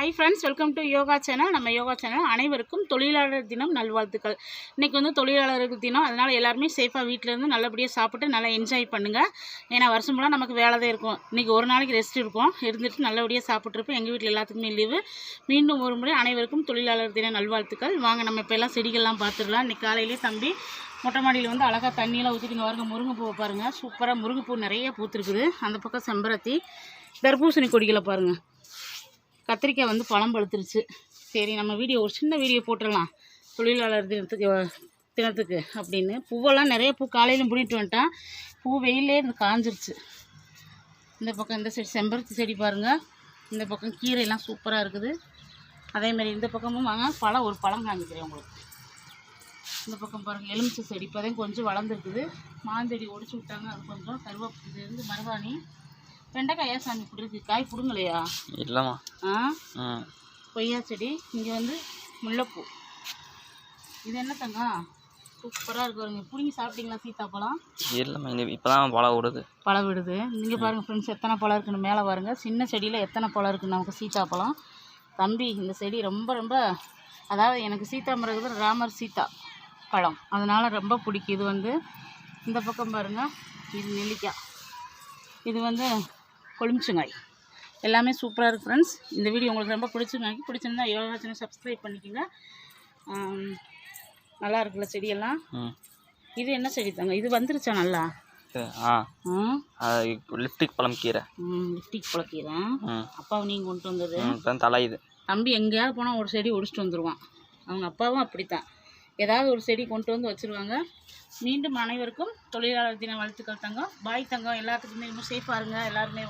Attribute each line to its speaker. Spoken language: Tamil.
Speaker 1: Hi friends, welcome to yoga channel. நம்ம யோகா சேனல் அனைவருக்கும் தொழிலாளர் தினம் நல்வாழ்த்துக்கள். இன்றைக்கி வந்து தொழிலாளர்கள் தினம், அதனால் எல்லாருமே சேஃபாக வீட்டிலேருந்து நல்லபடியாக சாப்பிட்டு நல்லா என்ஜாய் பண்ணுங்கள். ஏன்னா வருஷம் ஃபுல்லாக நமக்கு வேலை தான் இருக்கும். இன்றைக்கி ஒரு நாளைக்கு ரெஸ்ட் இருக்கும், இருந்துட்டு நல்லபடியாக சாப்பிட்ருப்போம். எங்கள் வீட்டில் எல்லாத்துக்குமே லீவு. மீண்டும் ஒரு முறை அனைவருக்கும் தொழிலாளர் தின நல்வாழ்த்துக்கள். வாங்க நம்ம இப்போ எல்லாம் செடிகள்லாம் பார்த்துடலாம். இன்றைக்கி காலையிலே தம்பி மொட்டை மாடியில் வந்து அழகாக தண்ணியெல்லாம் ஊற்றிட்டு பாருங்கள். முருங்கைப்பூவை பாருங்கள், சூப்பராக முருங்கைப்பூ நிறைய பூத்துருக்குது. அந்த பக்கம் செம்பருத்தி, தர்பூசணி கொடிகளை பாருங்கள். கத்திரிக்காய் வந்து பழம் பழுத்துருச்சு. சரி, நம்ம ஒரு சின்ன வீடியோ போட்டுடலாம் தொழிலாளர் தினத்துக்கு அப்படின்னு. பூவெல்லாம் நிறைய பூ காலையிலும் பிடிட்டு வந்துட்டான். பூ வெயிலே இருந்து காஞ்சிருச்சு. இந்த பக்கம் இந்த சைடு செம்பருத்தி செடி பாருங்கள். இந்த பக்கம் கீரையெல்லாம் சூப்பராக இருக்குது. அதேமாதிரி இந்த பக்கமும் வாங்க ஒரு பழம் காமிக்கிறேன் உங்களுக்கு. இந்த பக்கம் பாருங்கள், எலுமிச்சை செடி இப்போதான் கொஞ்சம் வளர்ந்துருக்குது. மாஞ்செடி ஒடிச்சு விட்டாங்க, அது கொஞ்சம் கருவேப்பிலேருந்து மருதாணி. வெண்டைக்காயா சாமி இப்படி இருக்குது, காய் பிடுங்கலையா?
Speaker 2: இல்லைம்மா.
Speaker 1: கொய்யா செடி. இங்கே வந்து முல்லைப்பூ. இது என்ன தங்கம் சூப்பராக இருக்கு. பிடிங்கி சாப்பிட்டீங்களா சீத்தாப்பழம்?
Speaker 2: இல்லைம்மா, இப்போ தான் பழம் விடுது. நீங்கள் பாருங்கள் ஃப்ரெண்ட்ஸ், எத்தனை பழம் இருக்குன்னு மேலே பாருங்கள். சின்ன செடியில் எத்தனை பழம் இருக்குது நமக்கு சீத்தாப்பழம். தம்பி இந்த செடி ரொம்ப ரொம்ப, அதாவது எனக்கு சீத்தா மரம் ராமர் சீத்தா பழம், அதனால் ரொம்ப பிடிக்கும். இது வந்து இந்த பக்கம் பாருங்கள், இது நெல்லிக்காய், இது வந்து கொழுமிச்சங்காய். எல்லாமே சூப்பராக இருக்குது ஃப்ரெண்ட்ஸ். இந்த வீடியோ உங்களுக்கு ரொம்ப பிடிச்சிருந்தா யோகா சேனல் சப்ஸ்கிரைப் பண்ணிக்கோங்க. நல்லா இருக்குல்ல செடியெல்லாம்? இது என்ன செடி தாங்க? இது வந்துருச்சா நல்லா? லிப்டிக் பழம் கீரை.
Speaker 1: லிப்டிக் பழக்கீரை அப்பாவை நீங்கள் கொண்டு வந்தது?
Speaker 2: தலையுது.
Speaker 1: தம்பி எங்கேயாவது போனால் ஒரு செடி ஒடிச்சிட்டு வந்துடுவான். அவங்க அப்பாவும் அப்படித்தான், ஏதாவது ஒரு செடி கொண்டு வந்து வச்சுருவாங்க. மீண்டும் அனைவருக்கும் தொழிலாளர் தின வாழ்த்துக்கள் தங்கம். பாய் தங்கம். எல்லாத்துக்குமே ரொம்ப சேஃபாக இருங்க எல்லாருமே.